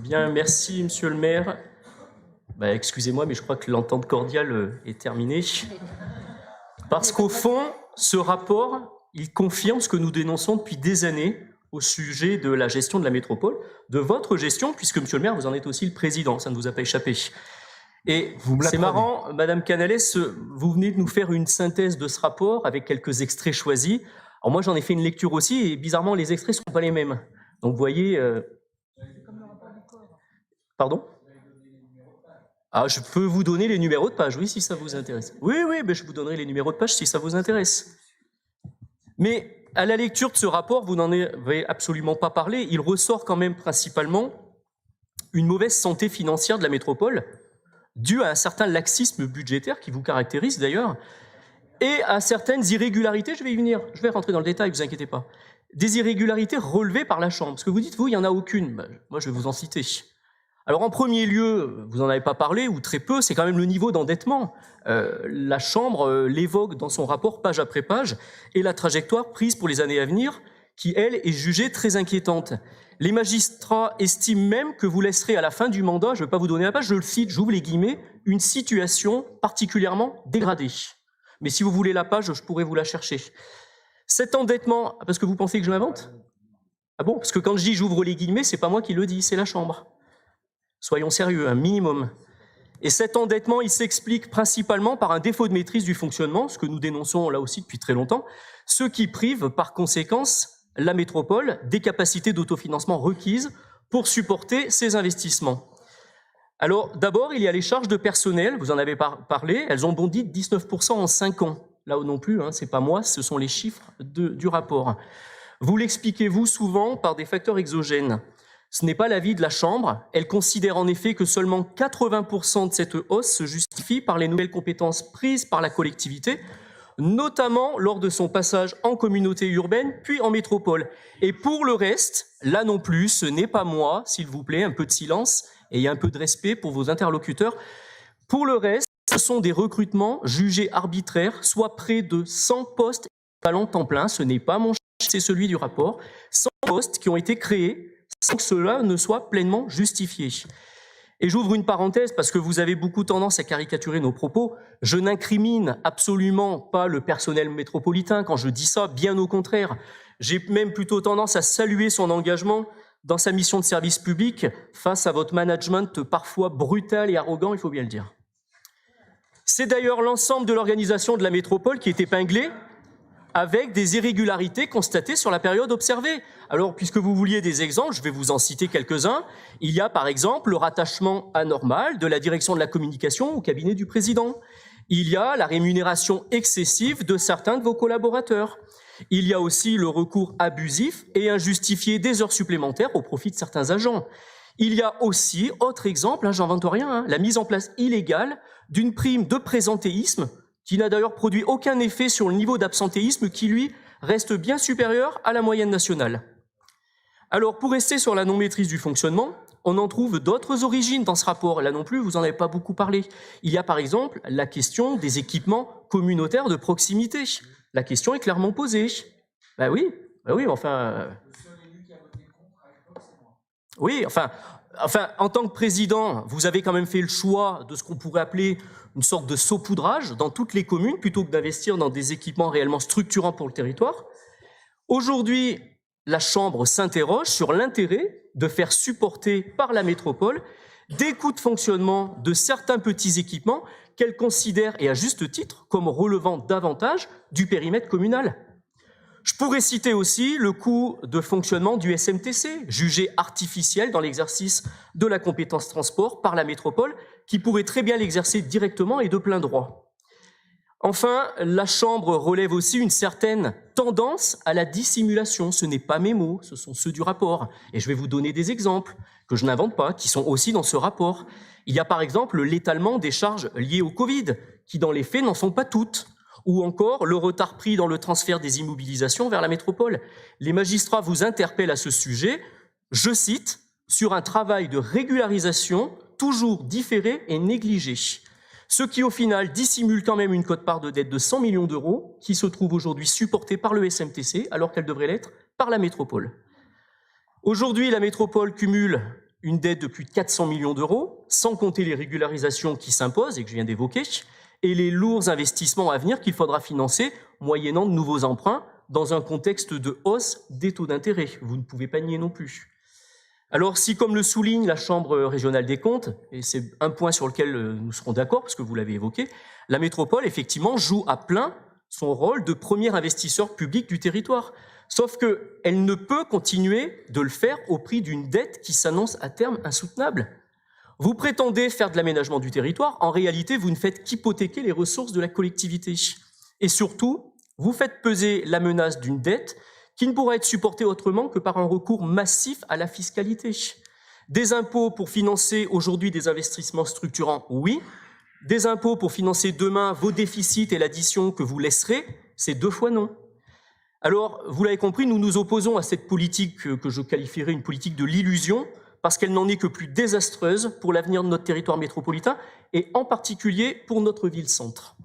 Bien, merci, monsieur le maire. Excusez-moi, mais je crois que l'entente cordiale est terminée. Parce qu'au fond, ce rapport, il confirme ce que nous dénonçons depuis des années au sujet de la gestion de la métropole, de votre gestion, puisque, monsieur le maire, vous en êtes aussi le président, ça ne vous a pas échappé. Et c'est marrant, Madame Canales, vous venez de nous faire une synthèse de ce rapport avec quelques extraits choisis. Alors moi, j'en ai fait une lecture aussi, et bizarrement, les extraits ne sont pas les mêmes. Donc, vous voyez... Pardon ? Ah, je peux vous donner les numéros de page, oui, si ça vous intéresse. Oui, je vous donnerai les numéros de page si ça vous intéresse. Mais à la lecture de ce rapport, vous n'en avez absolument pas parlé. Il ressort quand même principalement une mauvaise santé financière de la métropole, due à un certain laxisme budgétaire qui vous caractérise d'ailleurs, et à certaines irrégularités, je vais y venir, je vais rentrer dans le détail, ne vous inquiétez pas, des irrégularités relevées par la Chambre. Parce que vous dites, vous, il n'y en a aucune. Moi, je vais vous en citer. Alors en premier lieu, vous n'en avez pas parlé, ou très peu, c'est quand même le niveau d'endettement. La Chambre l'évoque dans son rapport page après page, et la trajectoire prise pour les années à venir, qui, elle, est jugée très inquiétante. Les magistrats estiment même que vous laisserez à la fin du mandat, je ne vais pas vous donner la page, je le cite, j'ouvre les guillemets, une situation particulièrement dégradée. Mais si vous voulez la page, je pourrais vous la chercher. Cet endettement, parce que vous pensez que je m'invente ? Ah bon ? Parce que quand je dis j'ouvre les guillemets, c'est pas moi qui le dis, c'est la Chambre. Soyons sérieux, un minimum. Et cet endettement, il s'explique principalement par un défaut de maîtrise du fonctionnement, ce que nous dénonçons là aussi depuis très longtemps, ce qui prive par conséquence la métropole des capacités d'autofinancement requises pour supporter ses investissements. Alors d'abord, il y a les charges de personnel, vous en avez parlé, elles ont bondi de 19% en 5 ans. Là non plus, c'est pas moi, ce sont les chiffres du rapport. Vous l'expliquez, vous, souvent par des facteurs exogènes. Ce n'est pas l'avis de la Chambre. Elle considère en effet que seulement 80% de cette hausse se justifie par les nouvelles compétences prises par la collectivité, notamment lors de son passage en communauté urbaine, puis en métropole. Et pour le reste, là non plus, ce n'est pas moi, s'il vous plaît, un peu de silence et un peu de respect pour vos interlocuteurs. Pour le reste, ce sont des recrutements jugés arbitraires, soit près de 100 postes équivalents temps plein. Ce n'est pas mon chiffre, c'est celui du rapport. 100 postes qui ont été créés sans que cela ne soit pleinement justifié. Et j'ouvre une parenthèse parce que vous avez beaucoup tendance à caricaturer nos propos. Je n'incrimine absolument pas le personnel métropolitain quand je dis ça, bien au contraire. J'ai même plutôt tendance à saluer son engagement dans sa mission de service public face à votre management parfois brutal et arrogant, il faut bien le dire. C'est d'ailleurs l'ensemble de l'organisation de la métropole qui est épinglée, avec des irrégularités constatées sur la période observée. Alors, puisque vous vouliez des exemples, je vais vous en citer quelques-uns. Il y a par exemple le rattachement anormal de la direction de la communication au cabinet du président. Il y a la rémunération excessive de certains de vos collaborateurs. Il y a aussi le recours abusif et injustifié des heures supplémentaires au profit de certains agents. Il y a aussi, autre exemple, j'invente rien, la mise en place illégale d'une prime de présentéisme qui n'a d'ailleurs produit aucun effet sur le niveau d'absentéisme qui, lui, reste bien supérieur à la moyenne nationale. Alors, pour rester sur la non-maîtrise du fonctionnement, on en trouve d'autres origines dans ce rapport. Là non plus, vous n'en avez pas beaucoup parlé. Il y a par exemple la question des équipements communautaires de proximité. La question est clairement posée. Oui, enfin... Oui, enfin, en tant que président, vous avez quand même fait le choix de ce qu'on pourrait appeler une sorte de saupoudrage dans toutes les communes, plutôt que d'investir dans des équipements réellement structurants pour le territoire. Aujourd'hui, la Chambre s'interroge sur l'intérêt de faire supporter par la métropole des coûts de fonctionnement de certains petits équipements qu'elle considère, et à juste titre, comme relevant davantage du périmètre communal. Je pourrais citer aussi le coût de fonctionnement du SMTC, jugé artificiel dans l'exercice de la compétence transport par la métropole, qui pourrait très bien l'exercer directement et de plein droit. Enfin, la Chambre relève aussi une certaine tendance à la dissimulation. Ce n'est pas mes mots, ce sont ceux du rapport. Et je vais vous donner des exemples que je n'invente pas, qui sont aussi dans ce rapport. Il y a par exemple l'étalement des charges liées au Covid, qui dans les faits n'en sont pas toutes. Ou encore le retard pris dans le transfert des immobilisations vers la métropole. Les magistrats vous interpellent à ce sujet, je cite, « sur un travail de régularisation toujours différé et négligé », ce qui au final dissimule quand même une quote-part de dette de 100 millions d'euros qui se trouve aujourd'hui supportée par le SMTC alors qu'elle devrait l'être par la métropole. Aujourd'hui, la métropole cumule une dette de plus de 400 millions d'euros, sans compter les régularisations qui s'imposent et que je viens d'évoquer, et les lourds investissements à venir qu'il faudra financer moyennant de nouveaux emprunts dans un contexte de hausse des taux d'intérêt. Vous ne pouvez pas nier non plus. Alors si, comme le souligne la Chambre régionale des comptes, et c'est un point sur lequel nous serons d'accord, parce que vous l'avez évoqué, la métropole, effectivement, joue à plein son rôle de premier investisseur public du territoire. Sauf qu'elle ne peut continuer de le faire au prix d'une dette qui s'annonce à terme insoutenable. Vous prétendez faire de l'aménagement du territoire, en réalité, vous ne faites qu'hypothéquer les ressources de la collectivité. Et surtout, vous faites peser la menace d'une dette qui ne pourra être supportée autrement que par un recours massif à la fiscalité. Des impôts pour financer aujourd'hui des investissements structurants, oui. Des impôts pour financer demain vos déficits et l'addition que vous laisserez, c'est 2 fois non. Alors, vous l'avez compris, nous nous opposons à cette politique que je qualifierais une politique de l'illusion, parce qu'elle n'en est que plus désastreuse pour l'avenir de notre territoire métropolitain, et en particulier pour notre ville-centre.